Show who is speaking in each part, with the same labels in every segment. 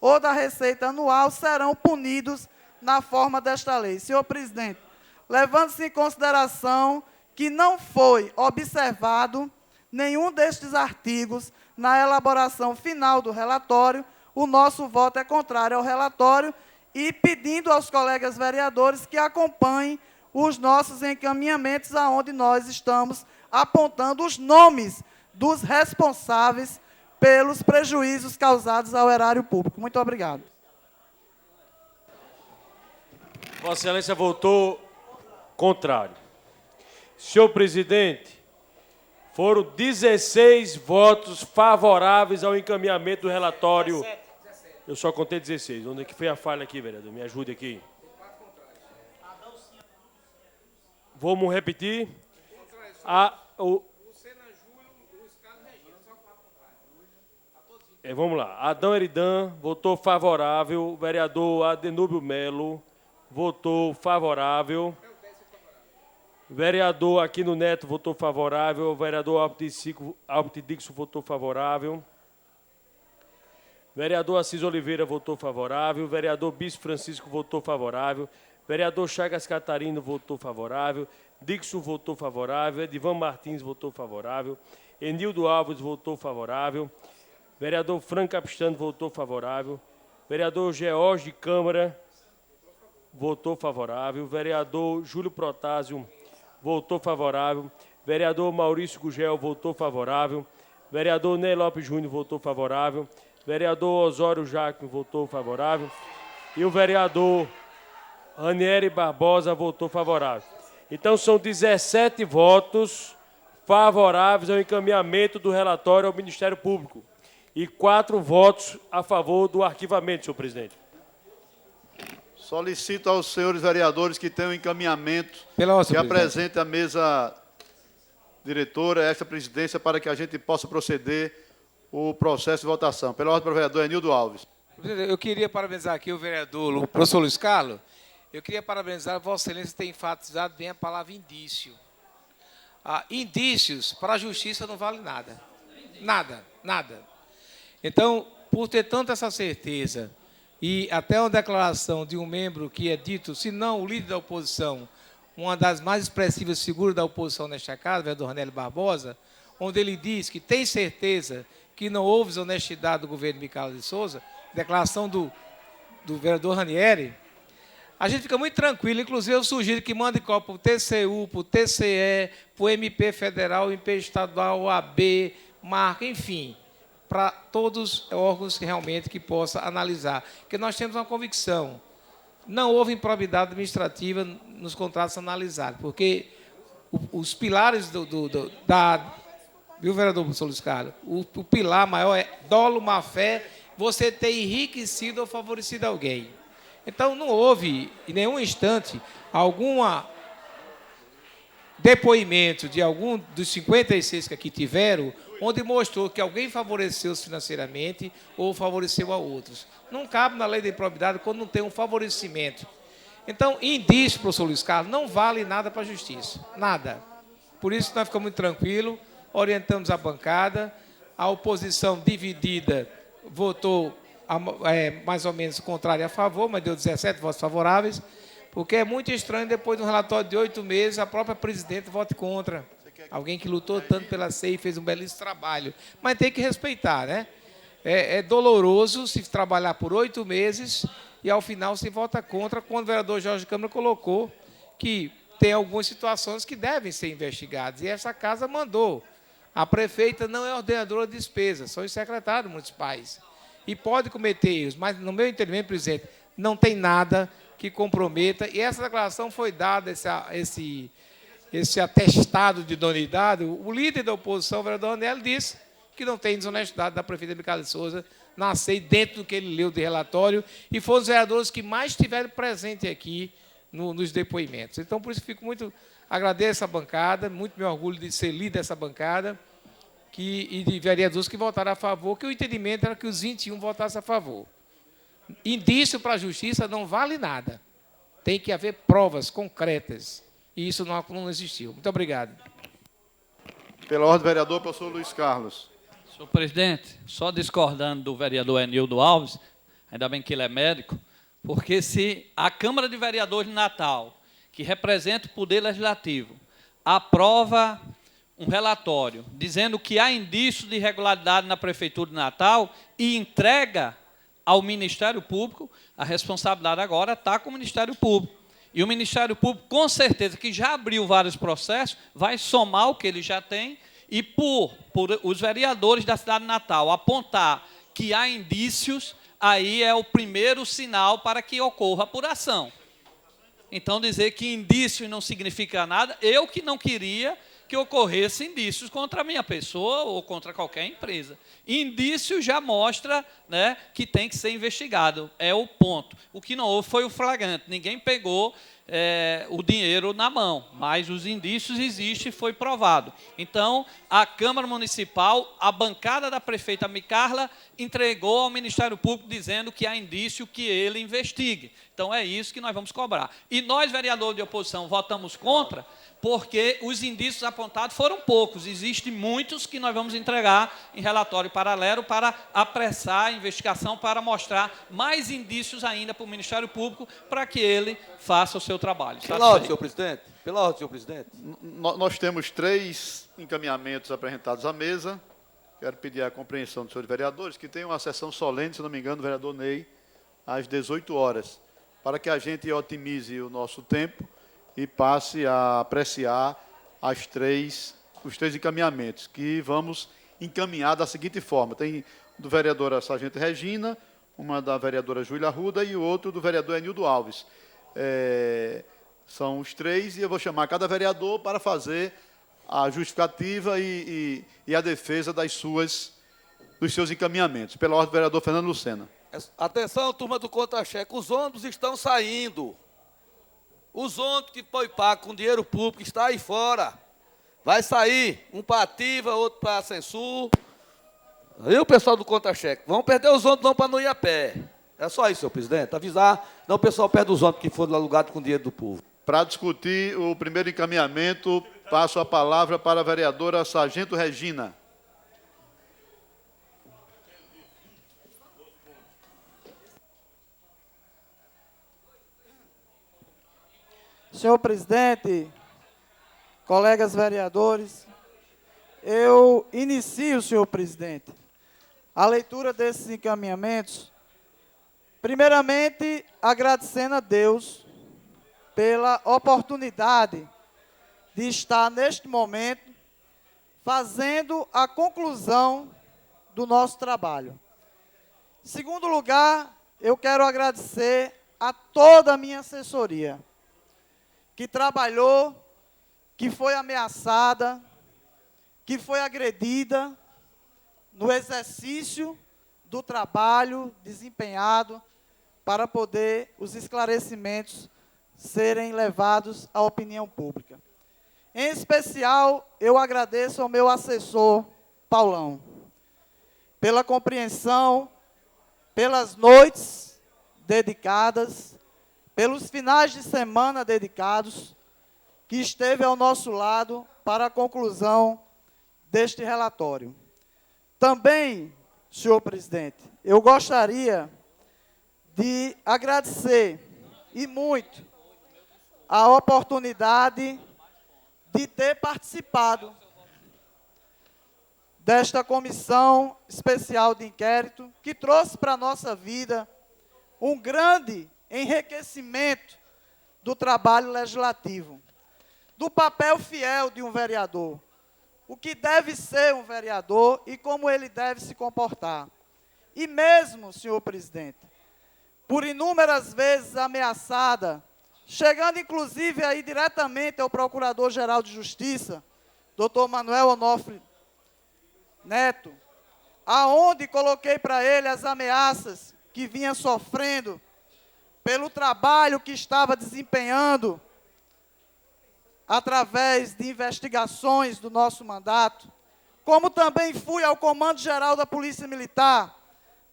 Speaker 1: ou da receita anual serão punidos na forma desta lei. Senhor presidente, levando-se em consideração que não foi observado nenhum destes artigos na elaboração final do relatório, o nosso voto é contrário ao relatório e pedindo aos colegas vereadores que acompanhem os nossos encaminhamentos, aonde nós estamos apontando os nomes dos responsáveis pelos prejuízos causados ao erário público. Muito obrigado.
Speaker 2: Vossa Excelência votou contrário. Senhor presidente, foram 16 votos favoráveis ao encaminhamento do relatório. 17. Eu só contei 16. Onde é que foi a falha aqui, vereador? Me ajude aqui. Vamos repetir. Vamos lá. Adão Eridan votou favorável. O vereador Adenúbio Melo votou favorável. O vereador Aquino Neto votou favorável. O vereador Albert Dixon votou favorável. O vereador Assis Oliveira votou favorável. O vereador Bispo Francisco votou favorável. O vereador Chagas Catarino votou favorável. Dixon votou favorável. Edivan Martins votou favorável. Enildo Alves votou favorável. O vereador Franco Capistrano votou favorável. O vereador George de Câmara votou favorável. O vereador Júlio Protásio votou favorável. O vereador Maurício Gugel votou favorável. O vereador Ney Lopes Júnior votou favorável. O vereador Osório Jacques votou favorável. E o vereador Ranieri Barbosa votou favorável. Então, são 17 votos favoráveis ao encaminhamento do relatório ao Ministério Público e 4 votos a favor do arquivamento, senhor presidente.
Speaker 3: Solicito aos senhores vereadores que tenham encaminhamento, que apresente à mesa diretora esta presidência para que a gente possa proceder o processo de votação. Pela ordem do vereador Enildo Alves.
Speaker 4: Eu queria parabenizar aqui o vereador, o professor Luiz Carlos. Eu queria parabenizar Vossa Excelência ter enfatizado bem a palavra indício. Indícios para a justiça não vale nada. Nada, nada. Então, por ter tanta essa certeza, e até uma declaração de um membro que é dito, se não o líder da oposição, uma das mais expressivas figuras da oposição nesta casa, o vereador Ranieri Barbosa, onde ele diz que tem certeza que não houve desonestidade do governo Micael de Souza, declaração do vereador Ranieri, a gente fica muito tranquilo. Inclusive, eu sugiro que mande cópia para o TCU, para o TCE, para o MP Federal, MP Estadual, OAB, marca, enfim, para todos os órgãos realmente que possa analisar. Porque nós temos uma convicção, não houve improbidade administrativa nos contratos analisados, porque os pilares viu, vereador professor Luiz Carlos? O pilar maior é dolo, má-fé, você ter enriquecido ou favorecido alguém. Então, não houve, em nenhum instante, algum depoimento de algum dos 56 que aqui tiveram, onde mostrou que alguém favoreceu-se financeiramente ou favoreceu a outros. Não cabe na lei da improbidade quando não tem um favorecimento. Então, indício, professor Luiz Carlos, não vale nada para a justiça. Nada. Por isso, nós ficamos muito tranquilos, orientamos a bancada, a oposição dividida votou mais ou menos contrário a favor, mas deu 17 votos favoráveis, porque é muito estranho, depois de um relatório de 8 meses, a própria presidente vote contra. Alguém que lutou tanto pela CEI e fez um belíssimo trabalho. Mas tem que respeitar, né? É doloroso se trabalhar por 8 meses e, ao final, se vota contra, quando o vereador Jorge Câmara colocou que tem algumas situações que devem ser investigadas. E essa casa mandou. A prefeita não é ordenadora de despesas, são os secretários municipais. E pode cometer erros, mas, no meu entendimento, presidente, não tem nada que comprometa. E essa declaração foi dada, esse atestado de idoneidade. O líder da oposição, o vereador Anel, disse que não tem desonestidade da prefeita Micael de Souza na CEI, dentro do que ele leu de relatório, e foram os vereadores que mais estiveram presentes aqui nos depoimentos. Então, por isso, fico muito... Agradeço a bancada, muito me orgulho de ser líder dessa bancada, e de vereadores que votaram a favor, que o entendimento era que os 21 votassem a favor. Indício para a justiça não vale nada. Tem que haver provas concretas. E isso não existiu. Muito obrigado.
Speaker 3: Pela ordem, vereador, professor Luiz Carlos.
Speaker 5: Senhor presidente, só discordando do vereador Enildo Alves, ainda bem que ele é médico, porque se a Câmara de Vereadores de Natal, que representa o Poder Legislativo, aprova um relatório dizendo que há indícios de irregularidade na Prefeitura de Natal e entrega ao Ministério Público, a responsabilidade agora está com o Ministério Público. E o Ministério Público, com certeza, que já abriu vários processos, vai somar o que ele já tem e, por os vereadores da cidade de Natal apontar que há indícios, aí é o primeiro sinal para que ocorra apuração. Então, dizer que indícios não significa nada, eu que não queria que ocorresse indícios contra a minha pessoa ou contra qualquer empresa. Indício já mostra, né, que tem que ser investigado, é o ponto. O que não houve foi o flagrante, ninguém pegou o dinheiro na mão, mas os indícios existem e foi provado. Então, a Câmara Municipal, a bancada da prefeita Micarla, entregou ao Ministério Público dizendo que há indício que ele investigue. Então, é isso que nós vamos cobrar. E nós, vereadores de oposição, votamos contra, porque os indícios apontados foram poucos. Existem muitos que nós vamos entregar em relatório paralelo para apressar a investigação, para mostrar mais indícios ainda para o Ministério Público, para que ele faça o seu trabalho.
Speaker 6: Pela ordem, senhor presidente. Pela ordem, senhor presidente.
Speaker 3: Nós temos 3 encaminhamentos apresentados à mesa. Quero pedir a compreensão dos senhores vereadores, que tem uma sessão solene, se não me engano, do vereador Ney, às 18 horas, para que a gente otimize o nosso tempo e passe a apreciar os 3 encaminhamentos, que vamos encaminhar da seguinte forma. Tem do vereadora Sargento Regina, uma da vereadora Júlia Arruda e o outro do vereador Enildo Alves. São os 3 e eu vou chamar cada vereador para fazer a justificativa e a defesa dos seus encaminhamentos. Pela ordem do vereador Fernando Lucena.
Speaker 6: Atenção, turma do contra-cheque, os ônibus estão saindo. Os ônibus que foi pago com dinheiro público está aí fora. Vai sair, um para Ativa, outro para a Censur. E o pessoal do contra-cheque? Vamos perder os ônibus não para não ir a pé. É só isso, senhor presidente. Avisar, não o pessoal perde os ônibus que foram alugados com dinheiro do povo.
Speaker 3: Para discutir o primeiro encaminhamento, passo a palavra para a vereadora Sargento Regina.
Speaker 1: Senhor presidente, colegas vereadores, eu inicio, senhor presidente, a leitura desses encaminhamentos, primeiramente agradecendo a Deus pela oportunidade de estar neste momento fazendo a conclusão do nosso trabalho. Em segundo lugar, eu quero agradecer a toda a minha assessoria, que trabalhou, que foi ameaçada, que foi agredida no exercício do trabalho desempenhado para poder os esclarecimentos serem levados à opinião pública. Em especial, eu agradeço ao meu assessor, Paulão, pela compreensão, pelas noites dedicadas, pelos finais de semana dedicados, que esteve ao nosso lado para a conclusão deste relatório. Também, senhor presidente, eu gostaria de agradecer, e muito, a oportunidade de ter participado desta comissão especial de inquérito, que trouxe para a nossa vida um grande enriquecimento do trabalho legislativo, do papel fiel de um vereador, o que deve ser um vereador e como ele deve se comportar. E mesmo, senhor presidente, por inúmeras vezes ameaçada, chegando inclusive aí diretamente ao Procurador-Geral de Justiça, doutor Manuel Onofre Neto, aonde coloquei para ele as ameaças que vinha sofrendo pelo trabalho que estava desempenhando através de investigações do nosso mandato, como também fui ao Comando-Geral da Polícia Militar,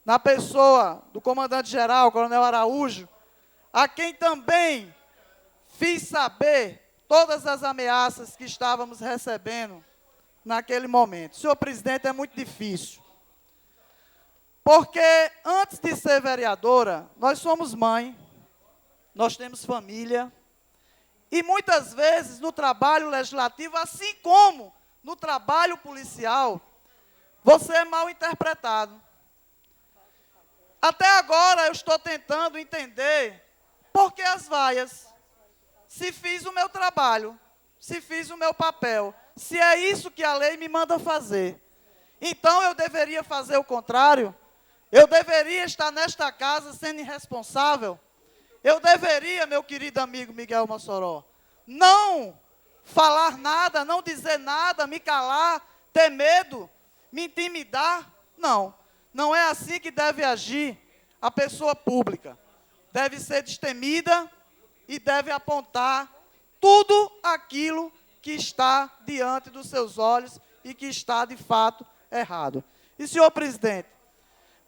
Speaker 1: na pessoa do Comandante-Geral, Coronel Araújo, a quem também fiz saber todas as ameaças que estávamos recebendo naquele momento. Senhor presidente, é muito difícil. Porque antes de ser vereadora, nós somos mãe, nós temos família, e muitas vezes no trabalho legislativo, assim como no trabalho policial, você é mal interpretado. Até agora eu estou tentando entender por que as vaias. Se fiz o meu trabalho, se fiz o meu papel, se é isso que a lei me manda fazer. Então eu deveria fazer o contrário? Eu deveria estar nesta casa sendo irresponsável? Eu deveria, meu querido amigo Miguel Mossoró, não falar nada, não dizer nada, me calar, ter medo, me intimidar? Não, não é assim que deve agir a pessoa pública. Deve ser destemida e deve apontar tudo aquilo que está diante dos seus olhos e que está, de fato, errado. E, senhor presidente,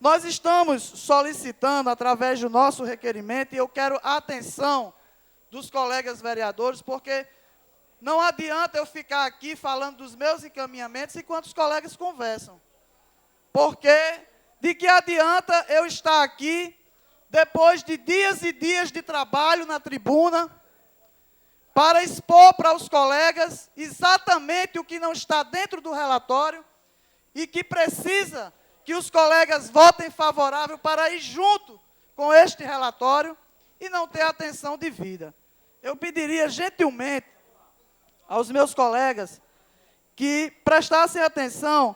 Speaker 1: nós estamos solicitando, através do nosso requerimento, e eu quero a atenção dos colegas vereadores, porque não adianta eu ficar aqui falando dos meus encaminhamentos enquanto os colegas conversam. Porque de que adianta eu estar aqui, depois de dias e dias de trabalho na tribuna, para expor para os colegas exatamente o que não está dentro do relatório e que precisa que os colegas votem favorável para ir junto com este relatório e não ter atenção devida. Eu pediria gentilmente aos meus colegas que prestassem atenção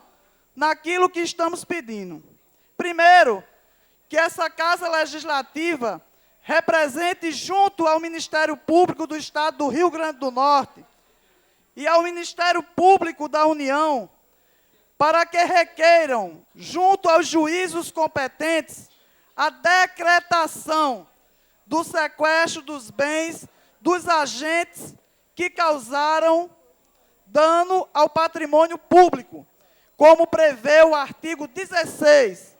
Speaker 1: naquilo que estamos pedindo. Primeiro, que essa Casa Legislativa represente junto ao Ministério Público do Estado do Rio Grande do Norte e ao Ministério Público da União, para que requeiram, junto aos juízos competentes, a decretação do sequestro dos bens dos agentes que causaram dano ao patrimônio público, como prevê o artigo 16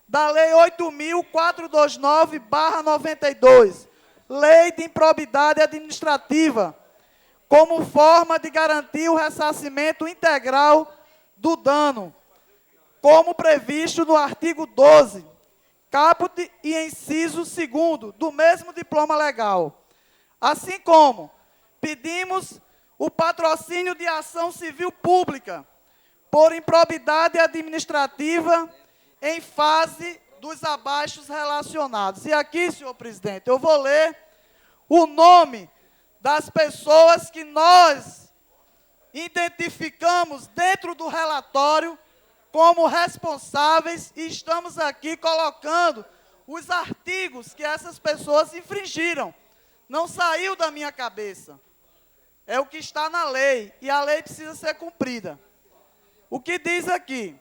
Speaker 1: da Lei 8.429/92, Lei de Improbidade Administrativa, como forma de garantir o ressarcimento integral do dano, como previsto no artigo 12, caput e inciso 2º do mesmo diploma legal. Assim como pedimos o patrocínio de ação civil pública por improbidade administrativa em fase dos abaixos relacionados. E aqui, senhor presidente, eu vou ler o nome das pessoas que nós identificamos dentro do relatório como responsáveis e estamos aqui colocando os artigos que essas pessoas infringiram. Não saiu da minha cabeça. É o que está na lei e a lei precisa ser cumprida. O que diz aqui?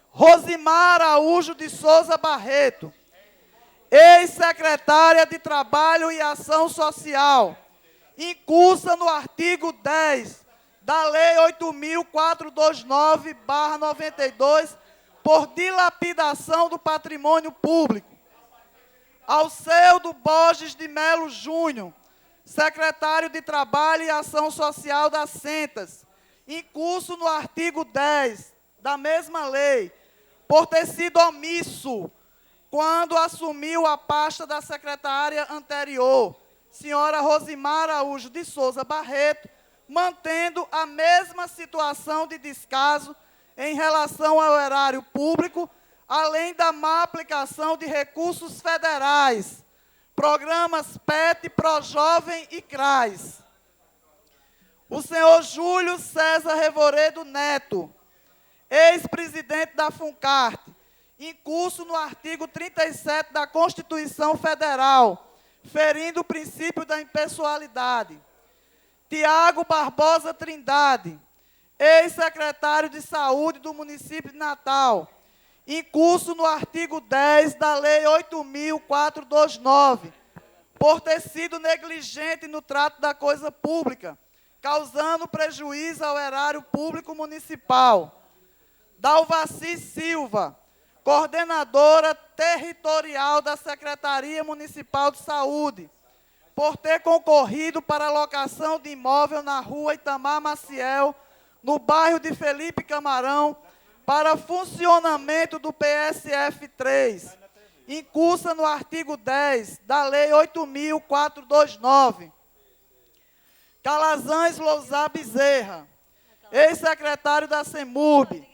Speaker 1: Rosimar Araújo de Souza Barreto, ex-secretária de Trabalho e Ação Social, incursa no artigo 10 da Lei 8.429/92, por dilapidação do patrimônio público. Alceudo Borges de Melo Júnior, secretário de Trabalho e Ação Social da Centas, incurso no artigo 10 da mesma lei, por ter sido omisso quando assumiu a pasta da secretária anterior, senhora Rosimar Araújo de Souza Barreto, mantendo a mesma situação de descaso em relação ao erário público, além da má aplicação de recursos federais, programas PET, ProJovem e CRAS. O senhor Júlio César Revoredo Neto, ex-presidente da FUNCART, incurso no artigo 37 da Constituição Federal, ferindo o princípio da impessoalidade. Tiago Barbosa Trindade, ex-secretário de Saúde do município de Natal, incurso no artigo 10 da Lei 8.429, por ter sido negligente no trato da coisa pública, causando prejuízo ao erário público municipal. Dalvaci Silva, coordenadora territorial da Secretaria Municipal de Saúde, por ter concorrido para a locação de imóvel na rua Itamar Maciel, no bairro de Felipe Camarão, para funcionamento do PSF3, incursa no artigo 10 da Lei 8.429. Calazans Lousá Bezerra, ex-secretário da CEMURB,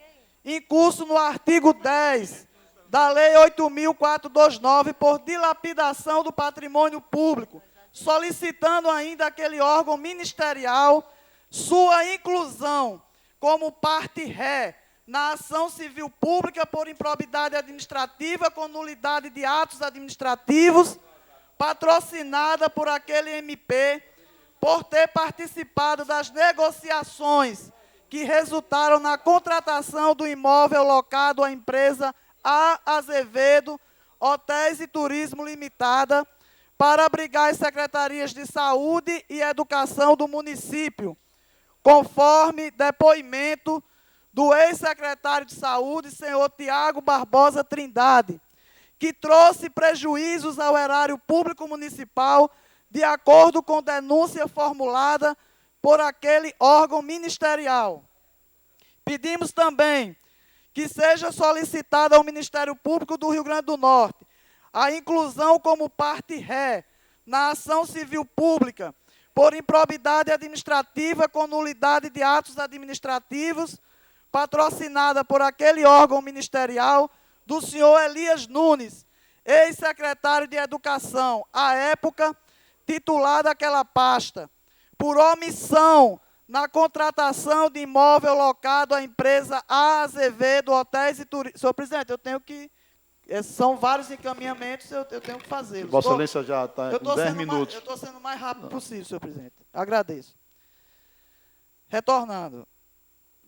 Speaker 1: incurso no artigo 10 da Lei 8.429 por dilapidação do patrimônio público, solicitando ainda aquele órgão ministerial sua inclusão como parte ré na ação civil pública por improbidade administrativa com nulidade de atos administrativos, patrocinada por aquele MP, por ter participado das negociações que resultaram na contratação do imóvel locado à empresa A. Azevedo Hotéis e Turismo Limitada, para abrigar as secretarias de Saúde e Educação do município, conforme depoimento do ex-secretário de Saúde, senhor Tiago Barbosa Trindade, que trouxe prejuízos ao erário público municipal, de acordo com denúncia formulada por aquele órgão ministerial. Pedimos também que seja solicitada ao Ministério Público do Rio Grande do Norte a inclusão como parte ré na ação civil pública por improbidade administrativa com nulidade de atos administrativos, patrocinada por aquele órgão ministerial do senhor Elias Nunes, ex-secretário de Educação, à época titular daquela pasta, por omissão na contratação de imóvel locado à empresa A. Azevedo Hotéis e Turismo. Senhor presidente, eu tenho que... São vários encaminhamentos, eu tenho que fazê-los.
Speaker 3: Vossa Excelência já está em 10 minutos.
Speaker 1: Eu estou sendo o mais rápido possível, senhor presidente. Agradeço. Retornando.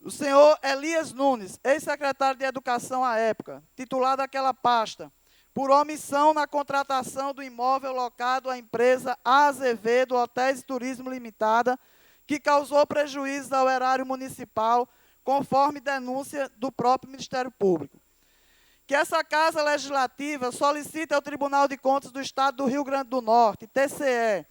Speaker 1: O senhor Elias Nunes, ex-secretário de Educação à época, titular daquela pasta, por omissão na contratação do imóvel locado à empresa A. Azevedo Hotéis e Turismo Limitada, que causou prejuízos ao erário municipal, conforme denúncia do próprio Ministério Público. Que essa Casa Legislativa solicite ao Tribunal de Contas do Estado do Rio Grande do Norte, TCE,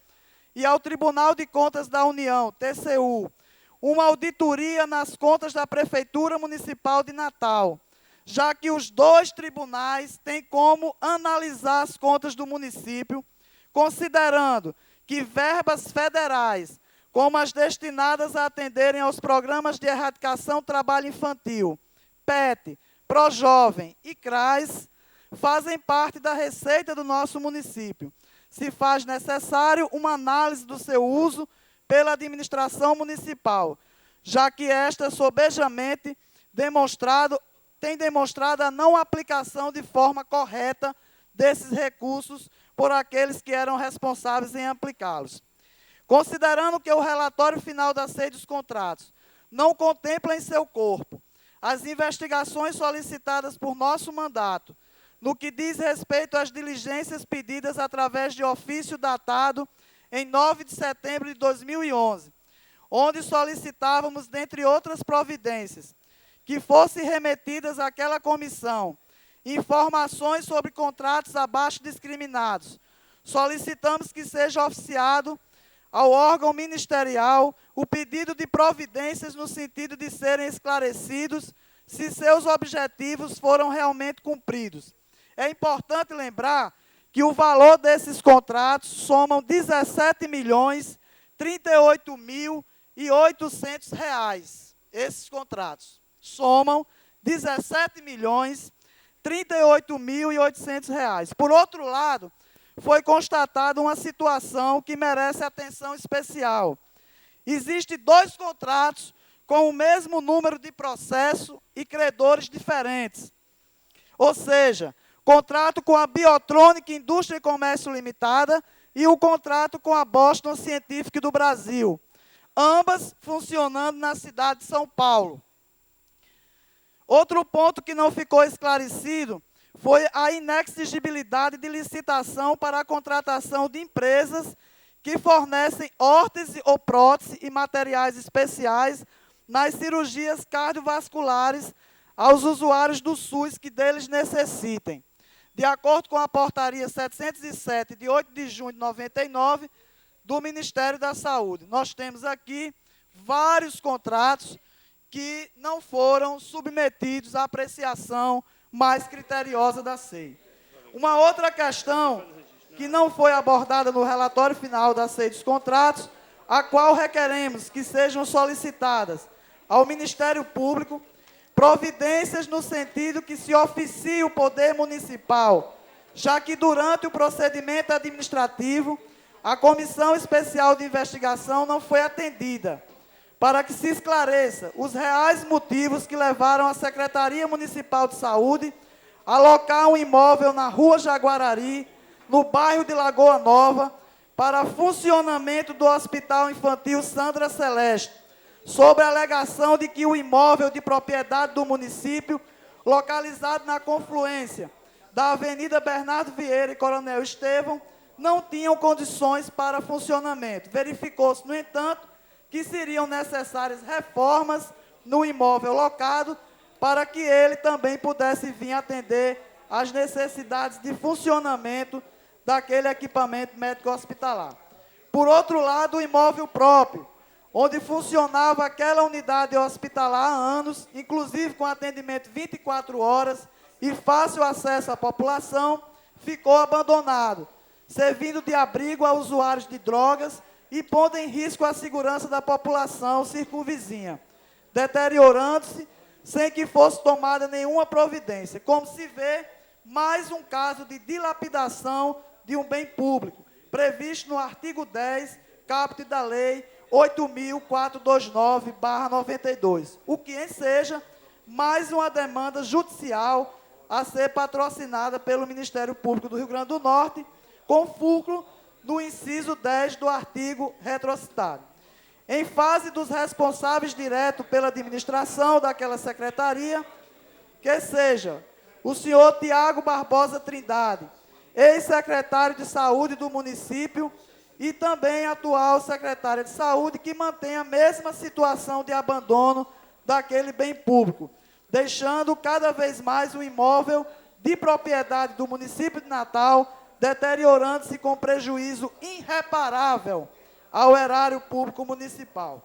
Speaker 1: e ao Tribunal de Contas da União, TCU, uma auditoria nas contas da Prefeitura Municipal de Natal, já que os dois tribunais têm como analisar as contas do município, considerando que verbas federais, como as destinadas a atenderem aos programas de erradicação do trabalho infantil, PET, ProJovem e CRAS, fazem parte da receita do nosso município. Se faz necessário uma análise do seu uso pela administração municipal, já que esta, sobejamente, tem demonstrado a não aplicação de forma correta desses recursos por aqueles que eram responsáveis em aplicá-los. Considerando que o relatório final da SEI dos contratos não contempla em seu corpo as investigações solicitadas por nosso mandato, no que diz respeito às diligências pedidas através de ofício datado em 9 de setembro de 2011, onde solicitávamos, dentre outras providências, que fossem remetidas àquela comissão informações sobre contratos abaixo discriminados. Solicitamos que seja oficiado ao órgão ministerial o pedido de providências no sentido de serem esclarecidos se seus objetivos foram realmente cumpridos. É importante lembrar que o valor desses contratos somam R$ 17.038.800. Esses contratos somam R$ 17.038.800. Por outro lado, foi constatada uma situação que merece atenção especial. Existem 2 contratos com o mesmo número de processo e credores diferentes. Ou seja, contrato com a Biotronic Indústria e Comércio Limitada e o contrato com a Boston Scientific do Brasil, ambas funcionando na cidade de São Paulo. Outro ponto que não ficou esclarecido foi a inexigibilidade de licitação para a contratação de empresas que fornecem órtese ou prótese e materiais especiais nas cirurgias cardiovasculares aos usuários do SUS que deles necessitem. De acordo com a portaria 707, de 8 de junho de 99, do Ministério da Saúde. Nós temos aqui vários contratos que não foram submetidos à apreciação mais criteriosa da SEI. Uma outra questão que não foi abordada no relatório final da SEI dos contratos, a qual requeremos que sejam solicitadas ao Ministério Público providências no sentido que se oficie o Poder Municipal, já que durante o procedimento administrativo, a Comissão Especial de Investigação não foi atendida, para que se esclareça os reais motivos que levaram a Secretaria Municipal de Saúde a alocar um imóvel na Rua Jaguarari, no bairro de Lagoa Nova, para funcionamento do Hospital Infantil Sandra Celeste, sob a alegação de que o imóvel de propriedade do município, localizado na confluência da Avenida Bernardo Vieira e Coronel Estevão, não tinham condições para funcionamento. Verificou-se, no entanto, que seriam necessárias reformas no imóvel locado para que ele também pudesse vir atender às necessidades de funcionamento daquele equipamento médico-hospitalar. Por outro lado, o imóvel próprio, onde funcionava aquela unidade hospitalar há anos, inclusive com atendimento 24 horas e fácil acesso à população, ficou abandonado, servindo de abrigo a usuários de drogas e pondo em risco a segurança da população circunvizinha, deteriorando-se sem que fosse tomada nenhuma providência. Como se vê, mais um caso de dilapidação de um bem público, previsto no artigo 10, caput da Lei 8.429/92, o que enseja mais uma demanda judicial a ser patrocinada pelo Ministério Público do Rio Grande do Norte, com fulcro no inciso 10 do artigo retrocitado. Em fase dos responsáveis diretos pela administração daquela secretaria, que seja o senhor Tiago Barbosa Trindade, ex-secretário de Saúde do município, e também atual secretária de Saúde, que mantém a mesma situação de abandono daquele bem público, deixando cada vez mais o imóvel de propriedade do município de Natal, deteriorando-se com prejuízo irreparável ao erário público municipal.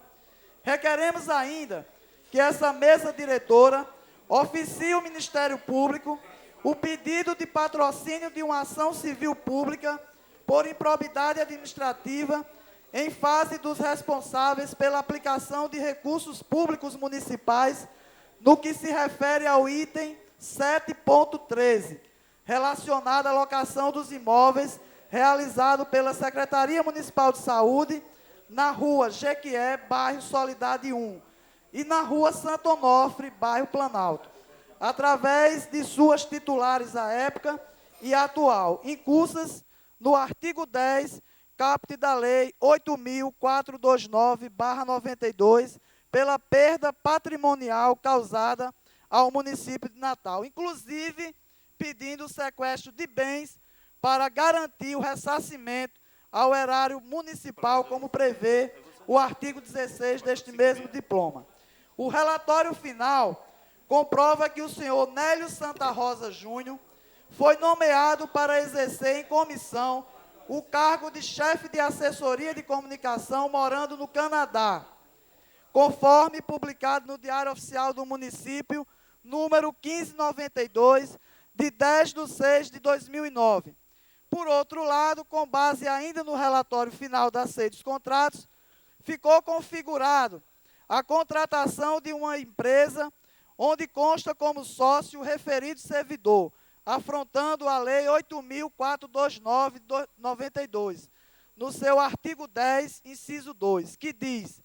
Speaker 1: Requeremos ainda que essa mesa diretora oficie o Ministério Público o pedido de patrocínio de uma ação civil pública por improbidade administrativa em fase dos responsáveis pela aplicação de recursos públicos municipais no que se refere ao item 7.13, relacionado à locação dos imóveis realizado pela Secretaria Municipal de Saúde na Rua Jequié, bairro Solidade 1, e na Rua Santo Onofre, bairro Planalto, através de suas titulares à época e atual, incursas no artigo 10, caput da Lei 8.429/92, pela perda patrimonial causada ao município de Natal, inclusive pedindo o sequestro de bens para garantir o ressarcimento ao erário municipal, como prevê o artigo 16 deste mesmo diploma. O relatório final comprova que o senhor Nélio Santa Rosa Júnior foi nomeado para exercer em comissão o cargo de chefe de assessoria de comunicação morando no Canadá, conforme publicado no Diário Oficial do Município, número 1592, de 10/6/2009. Por outro lado, com base ainda no relatório final da SEI dos contratos, ficou configurado a contratação de uma empresa onde consta como sócio o referido servidor, afrontando a Lei 8.429/92, no seu artigo 10, inciso 2, que diz: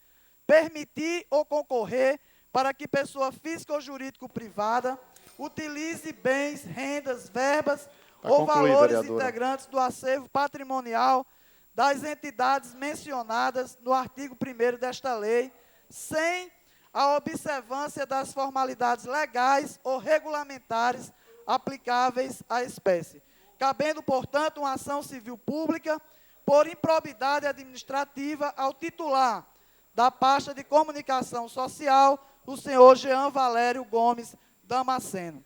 Speaker 1: permitir ou concorrer para que pessoa física ou jurídico-privada utilize bens, rendas, verbas ou valores integrantes do acervo patrimonial das entidades mencionadas no artigo 1º desta lei, sem a observância das formalidades legais ou regulamentares aplicáveis à espécie, cabendo, portanto, uma ação civil pública por improbidade administrativa ao titular da pasta de comunicação social, o senhor Jean Valério Gomes Damasceno.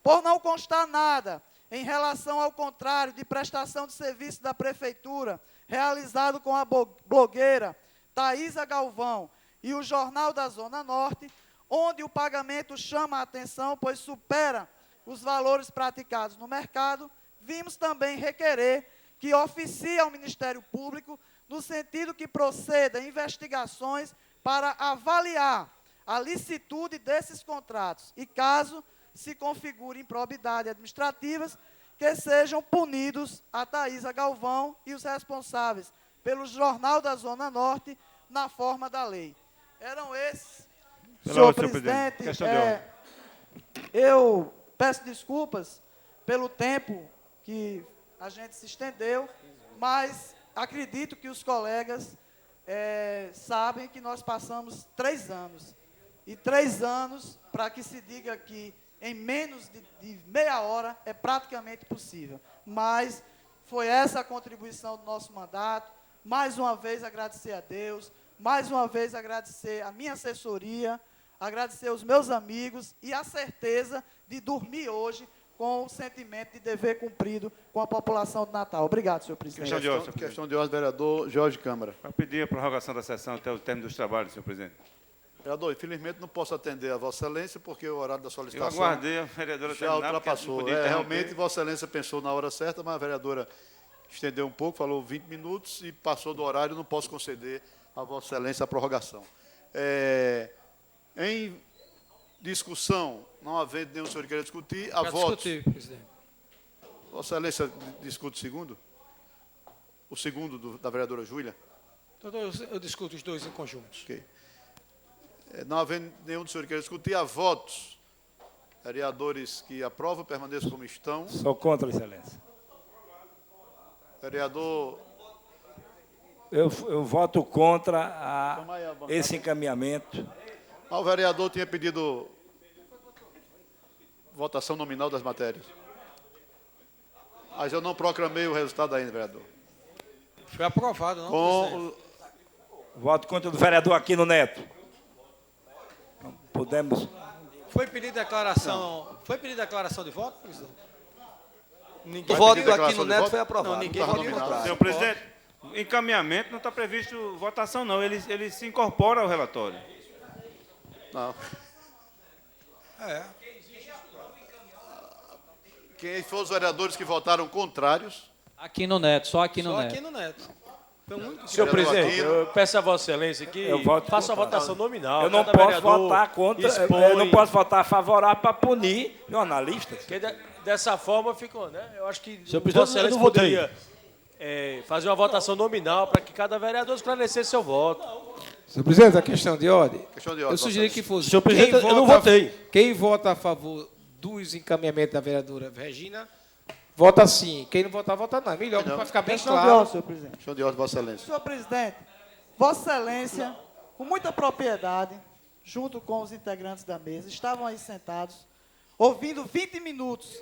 Speaker 1: Por não constar nada em relação ao contrário de prestação de serviço da Prefeitura, realizado com a blogueira Thaisa Galvão e o Jornal da Zona Norte, onde o pagamento chama a atenção, pois supera os valores praticados no mercado, vimos também requerer que oficie ao Ministério Público no sentido que proceda investigações para avaliar a licitude desses contratos e, caso se configure improbidade administrativas, que sejam punidos a Thaisa Galvão e os responsáveis pelo Jornal da Zona Norte na forma da lei. Eram esses, senhor presidente. Eu peço desculpas pelo tempo que a gente se estendeu, mas acredito que os colegas sabem que nós passamos 3 anos. E 3 anos, para que se diga que em menos de meia hora, é praticamente possível. Mas foi essa a contribuição do nosso mandato. Mais uma vez agradecer a Deus, mais uma vez agradecer a minha assessoria, agradecer aos meus amigos e a certeza de dormir hoje com o sentimento de dever cumprido com a população de Natal. Obrigado, senhor presidente.
Speaker 3: Questão de ordem, vereador Jorge Câmara.
Speaker 7: Para pedir a prorrogação da sessão até o término dos trabalhos, senhor presidente.
Speaker 3: Vereador, infelizmente não posso atender a Vossa Excelência, porque o horário da solicitação
Speaker 7: Eu aguardei a vereadora
Speaker 3: já
Speaker 7: terminar,
Speaker 3: ultrapassou. Realmente, Vossa Excelência pensou na hora certa, mas a vereadora estendeu um pouco, falou 20 minutos e passou do horário, não posso conceder a Vossa Excelência a prorrogação. Em discussão, não havendo nenhum senhor que queira discutir, a votos.
Speaker 4: discutir, presidente.
Speaker 3: Vossa Excelência discute o segundo? O segundo da vereadora Júlia?
Speaker 4: Eu discuto os dois em conjunto.
Speaker 3: Ok. Não havendo nenhum dos senhores que queira discutir, a votos. Vereadores que aprovam, permaneçam como estão.
Speaker 8: Sou contra, excelência.
Speaker 3: Vereador...
Speaker 8: Eu voto contra esse encaminhamento.
Speaker 3: Mas o vereador tinha pedido votação nominal das matérias. Mas eu não proclamei o resultado ainda, vereador.
Speaker 4: Foi aprovado, não?
Speaker 8: Voto contra o vereador Aquino Neto. Não podemos...
Speaker 4: Foi pedida declaração. Foi pedida declaração de voto, presidente?
Speaker 6: O voto do Aquino Neto foi aprovado.
Speaker 4: Não, ninguém votou contrário.
Speaker 7: Senhor presidente, encaminhamento não está previsto votação, não. Ele se incorpora ao relatório.
Speaker 3: Não. Quem foram os vereadores que votaram contrários?
Speaker 5: Aquino Neto, só Aquino Neto.
Speaker 4: Só Aquino Neto.
Speaker 2: Senhor presidente, eu peço a Vossa Excelência que faça uma votação nominal.
Speaker 8: Eu não posso votar contra, eu não posso votar favorável para punir jornalistas.
Speaker 2: Porque dessa forma ficou, né? Eu acho que
Speaker 9: Senhor
Speaker 2: Vossa
Speaker 9: presidente,
Speaker 2: Excelência poderia fazer uma votação nominal para que cada vereador esclarecesse seu voto.
Speaker 4: Senhor presidente, a questão de ordem.
Speaker 3: Questão de ordem,
Speaker 4: Eu sugeri que fosse.
Speaker 9: Senhor presidente, eu não votei.
Speaker 4: Quem vota a favor dos encaminhamentos da vereadora Regina, vota sim. Quem não votar, vota não. É melhor para ficar bem
Speaker 1: Questão de
Speaker 4: claro.
Speaker 1: ordem, senhor presidente.
Speaker 3: Questão de ordem, Vossa Excelência.
Speaker 1: Senhor presidente, Vossa Excelência, com muita propriedade, junto com os integrantes da mesa, estavam aí sentados, ouvindo 20 minutos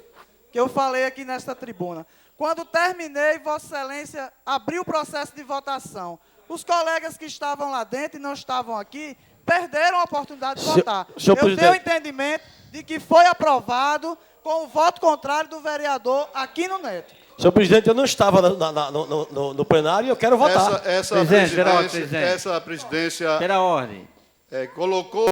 Speaker 1: que eu falei aqui nesta tribuna. Quando terminei, Vossa Excelência abriu o processo de votação. Os colegas que estavam lá dentro e não estavam aqui, perderam a oportunidade de votar. Eu tenho o entendimento de que foi aprovado com o voto contrário do vereador Aquino Neto.
Speaker 9: Senhor presidente, eu não estava no plenário e eu quero votar.
Speaker 3: Essa presidência
Speaker 9: Pela ordem.
Speaker 3: colocou